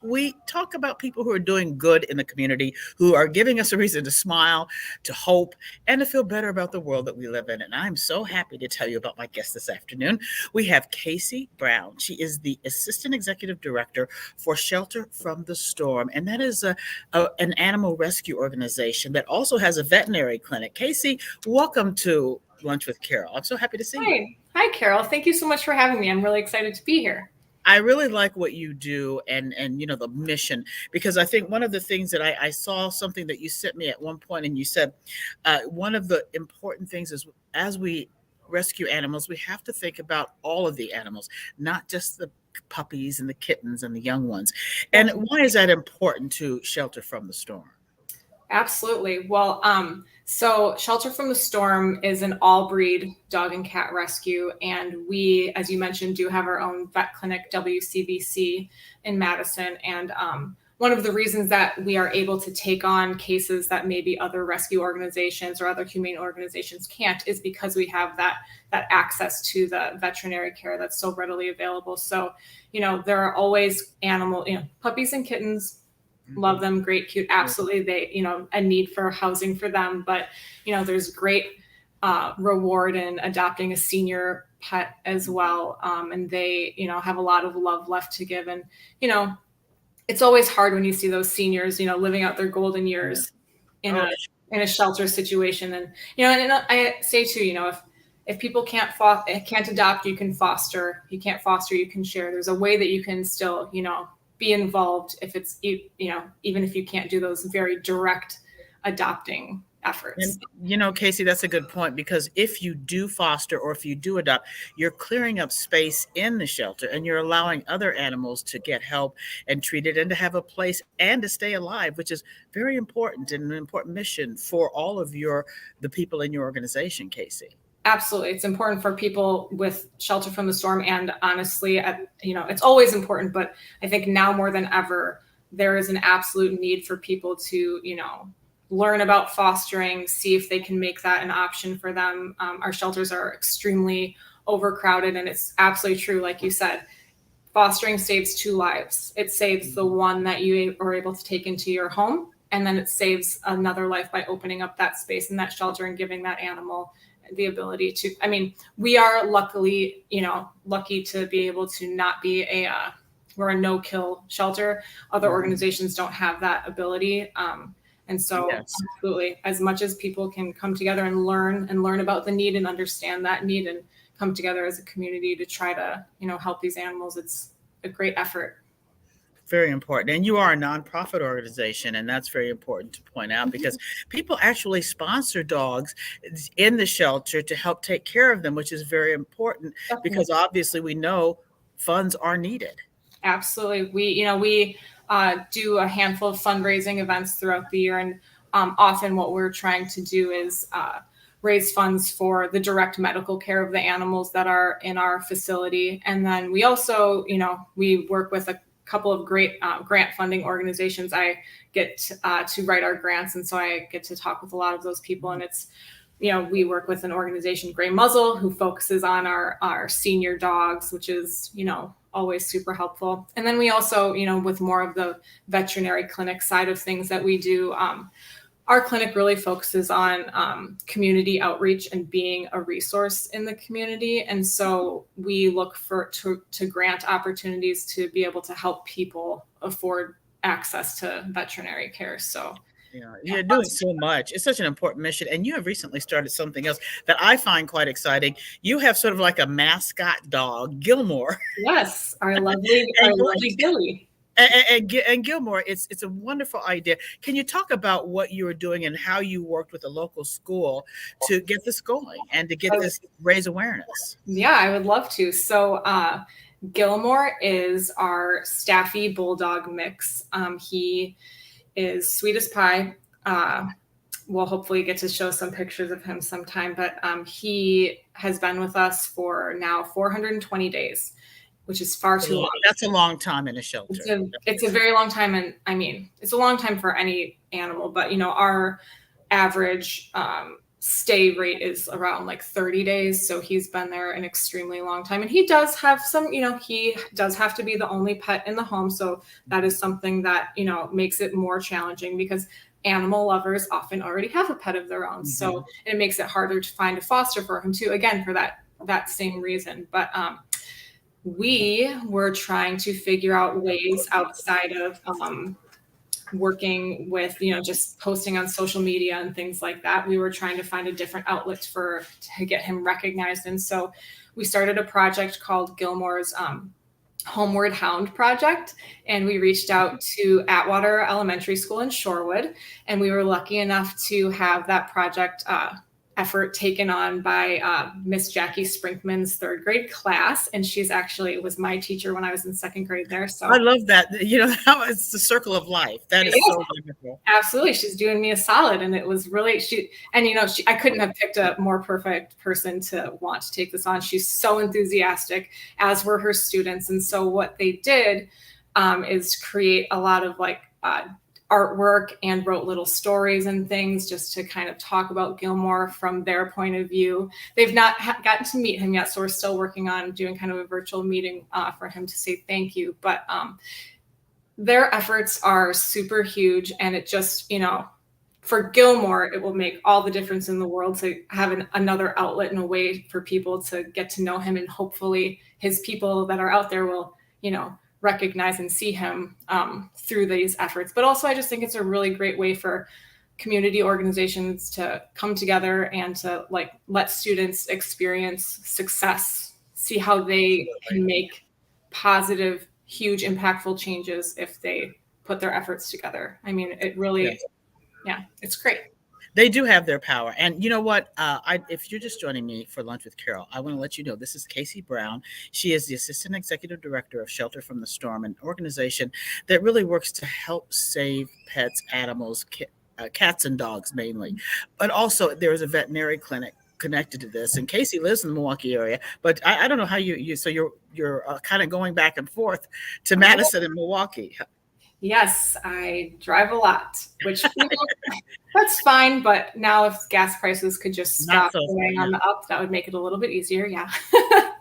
we talk about people who are doing good in the community, who are giving us a reason to smile, to hope, and to feel better about the world that we live in. And I'm so happy to tell you about my guest this afternoon. We have Casey Brown. She is the Assistant Executive Director for Shelter from the Storm, and that is an animal rescue organization that also has a veterinary clinic. Casey, welcome to Lunch with Carole. I'm so happy to see you. Hi, Carole. Thank you so much for having me. I'm really excited to be here. I really like what you do and the mission, because I think one of the things that I saw something that you sent me at one point, and you said one of the important things is, as we rescue animals, we have to think about all of the animals, not just the puppies and the kittens and the young ones. And why is that important to Shelter from the Storm? Absolutely. Well, so Shelter from the Storm is an all-breed dog and cat rescue, and we, as you mentioned, do have our own vet clinic, WCVC, in Madison. And one of the reasons that we are able to take on cases that maybe other rescue organizations or other humane organizations can't is because we have that access to the veterinary care that's so readily available. So, there are always puppies and kittens. Love them, great, cute, absolutely. They, a need for housing for them, but there's great reward in adopting a senior pet as well, and they have a lot of love left to give. And it's always hard when you see those seniors living out their golden years in a shelter situation. And and I say too, if people can't adopt, you can foster. If you can't foster, you can share. There's a way that you can still be involved if it's even if you can't do those very direct adopting efforts. And Casey, that's a good point, because if you do foster or if you do adopt, you're clearing up space in the shelter and you're allowing other animals to get help and treated and to have a place and to stay alive, which is very important and an important mission for all of the people in your organization, Casey. Absolutely. It's important for people with Shelter from the Storm. And honestly, it's always important, but I think now more than ever, there is an absolute need for people to, learn about fostering, see if they can make that an option for them. Our shelters are extremely overcrowded, and it's absolutely true. Like you said, fostering saves 2 lives. It saves the one that you are able to take into your home, and then it saves another life by opening up that space in that shelter and giving that animal the ability to, we are lucky to be able to not be we're a no-kill shelter. Other organizations don't have that ability. And so absolutely, as much as people can come together and learn about the need and understand that need and come together as a community to try to, help these animals, it's a great effort. Very important. And you are a nonprofit organization, and that's very important to point out, because people actually sponsor dogs in the shelter to help take care of them, which is very important. Definitely. Because obviously we know funds are needed. Absolutely. We do a handful of fundraising events throughout the year, and often what we're trying to do is raise funds for the direct medical care of the animals that are in our facility. And then we also, we work with a couple of great grant funding organizations. I get to write our grants, and so I get to talk with a lot of those people. And it's, we work with an organization, Gray Muzzle, who focuses on our senior dogs, which is, always super helpful. And then we also, with more of the veterinary clinic side of things that we do, our clinic really focuses on community outreach and being a resource in the community. And so we look to grant opportunities to be able to help people afford access to veterinary care. So you're doing so much. It's such an important mission. And you have recently started something else that I find quite exciting. You have sort of like a mascot dog, Gilmore. Yes, our lovely Billy. And Gilmore, it's a wonderful idea. Can you talk about what you were doing and how you worked with a local school to get this going and to get this, raise awareness? Yeah, I would love to. So Gilmore is our Staffy Bulldog mix. He is sweet as pie. We'll hopefully get to show some pictures of him sometime, but he has been with us for now 420 days. Which is far too long. That's a long time in a shelter. It's a very long time. And it's a long time for any animal, but our average stay rate is around like 30 days. So he's been there an extremely long time. And he does have some, he does have to be the only pet in the home. So that is something that, makes it more challenging because animal lovers often already have a pet of their own. So it makes it harder to find a foster for him too, again, for that same reason. But we were trying to figure out ways outside of working with, just posting on social media and things like that. We were trying to find a different outlet to get him recognized. And so we started a project called Gilmore's Homeward Hound Project. And we reached out to Atwater Elementary School in Shorewood. And we were lucky enough to have that project effort taken on by Miss Jackie Sprinkman's third grade class. And she's actually was my teacher when I was in second grade there. So I love that. How it's the circle of life. That is so wonderful. Absolutely. She's doing me a solid. And it was really, I couldn't have picked a more perfect person to want to take this on. She's so enthusiastic, as were her students. And so what they did is create a lot of artwork and wrote little stories and things just to kind of talk about Gilmore from their point of view. They've not gotten to meet him yet, so we're still working on doing kind of a virtual meeting for him to say thank you. But their efforts are super huge, and it just, for Gilmore, it will make all the difference in the world to have another outlet and a way for people to get to know him, and hopefully his people that are out there will, recognize and see him through these efforts. But also, I just think it's a really great way for community organizations to come together and to let students experience success, see how they can make positive, huge, impactful changes if they put their efforts together. I mean, it really, it's great. They do have their power. And you know what? If you're just joining me for Lunch with Carole, I want to let you know this is Casey Brown. She is the Assistant Executive Director of Shelter from the Storm, an organization that really works to help save pets, animals, cats and dogs mainly. But also there is a veterinary clinic connected to this. And Casey lives in the Milwaukee area, but I don't know how so you're kind of going back and forth to Madison and Milwaukee. Yes, I drive a lot, which that's fine. But now if gas prices could just stop going on the up, that would make it a little bit easier. Yeah.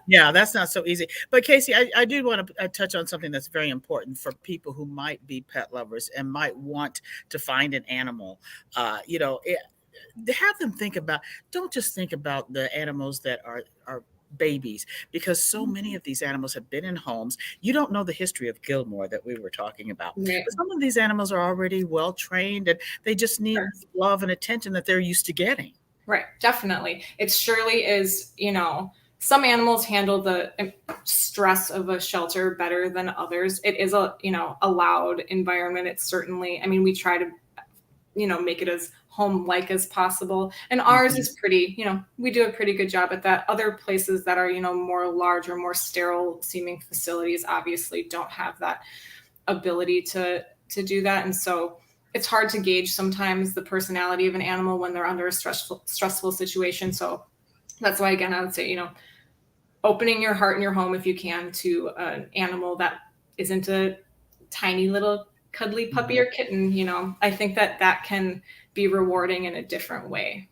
Yeah, that's not so easy. But Casey, I do want to touch on something that's very important for people who might be pet lovers and might want to find an animal. Have them think about, don't just think about the animals that are babies, because so many of these animals have been in homes. You don't know the history of Gilmore that we were talking about. Right. But some of these animals are already well trained, and they just need love and attention that they're used to getting. Right. Definitely. It surely is, some animals handle the stress of a shelter better than others. It is a loud environment. It's certainly, we try to, make it as home-like as possible. And ours is pretty, we do a pretty good job at that. Other places that are, more large or more sterile seeming facilities obviously don't have that ability to do that. And so it's hard to gauge sometimes the personality of an animal when they're under a stressful situation. So that's why, again, I would say, opening your heart and your home if you can to an animal that isn't a tiny little cuddly puppy or kitten, I think that can be rewarding in a different way.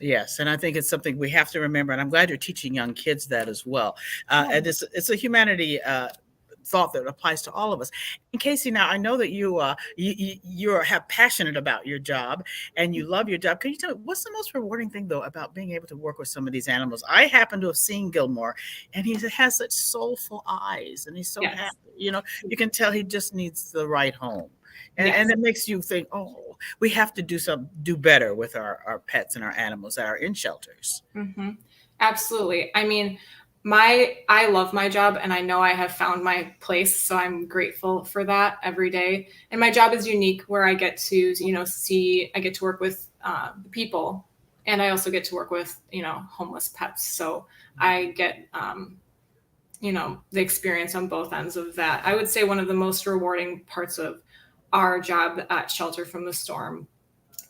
Yes, and I think it's something we have to remember, and I'm glad you're teaching young kids that as well. And it's a humanity thought that applies to all of us. And Casey, now I know that you have passionate about your job and you love your job. Can you tell me what's the most rewarding thing though about being able to work with some of these animals? I happen to have seen Gilmore, and he has such soulful eyes, and he's so happy. You can tell he just needs the right home. And it makes you think, oh, we have to do better with our pets and our animals that are in shelters. Mm-hmm. Absolutely. I love my job, and I know I have found my place. So I'm grateful for that every day. And my job is unique where I get to, I get to work with the people, and I also get to work with, homeless pets. So I get, the experience on both ends of that. I would say one of the most rewarding parts of our job at Shelter from the Storm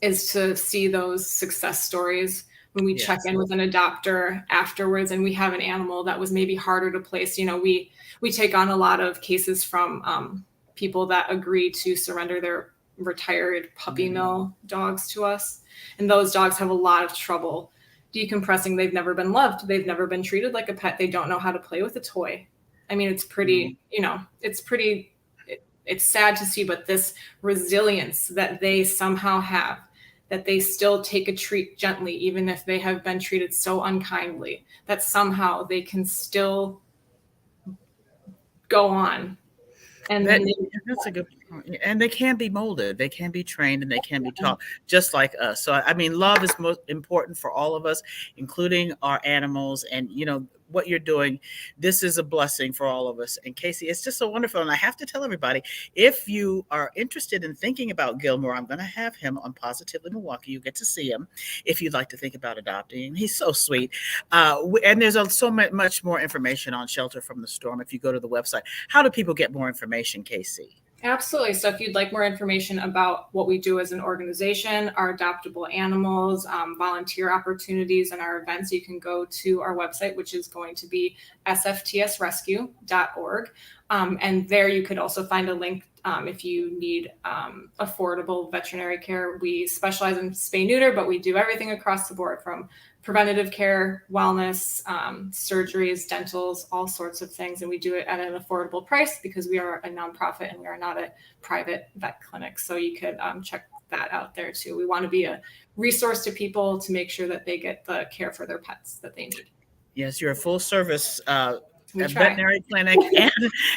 is to see those success stories when we check in with an adopter afterwards and we have an animal that was maybe harder to place. We take on a lot of cases from people that agree to surrender their retired puppy mill dogs to us. And those dogs have a lot of trouble decompressing. They've never been loved. They've never been treated like a pet. They don't know how to play with a toy. I mean, it's pretty, it's sad to see, but this resilience that they somehow have, that they still take a treat gently, even if they have been treated so unkindly, that somehow they can still go on. And that's a good point. And they can be molded, they can be trained, and they can be taught just like us. So, I mean, love is most important for all of us, including our animals. And, what you're doing, this is a blessing for all of us. And Casey, it's just so wonderful. And I have to tell everybody, if you are interested in thinking about Gilmore, I'm going to have him on Positively Milwaukee. You get to see him if you'd like to think about adopting. He's so sweet. And there's so much more information on Shelter from the Storm if you go to the website. How do people get more information, Casey? Absolutely. So if you'd like more information about what we do as an organization, our adoptable animals, volunteer opportunities, and our events, you can go to our website, which is going to be sftsrescue.org. And there you could also find a link if you need affordable veterinary care. We specialize in spay-neuter, but we do everything across the board, from preventative care, wellness, surgeries, dentals, all sorts of things. And we do it at an affordable price because we are a nonprofit and we are not a private vet clinic. So you could check that out there too. We want to be a resource to people to make sure that they get the care for their pets that they need. Yes, you're a full service veterinary clinic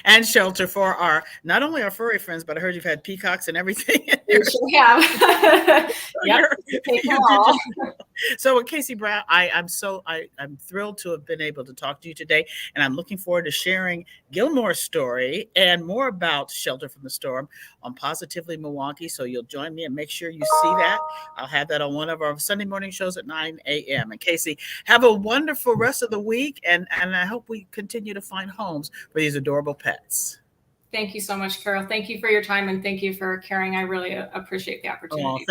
and shelter for not only our furry friends, but I heard you've had peacocks and everything. We sure have. Yep. So Casey Brown, I'm thrilled to have been able to talk to you today, and I'm looking forward to sharing Gilmore's story and more about Shelter from the Storm on Positively Milwaukee. So you'll join me and make sure you see that. I'll have that on one of our Sunday morning shows at 9 a.m. And Casey, have a wonderful rest of the week, and I hope we continue to find homes for these adorable pets. Thank you so much, Carole. Thank you for your time, and thank you for caring. I really appreciate the opportunity.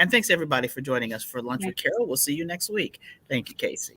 Thanks everybody for joining us for Lunch with Carole. We'll see you next week. Thank you, Casey.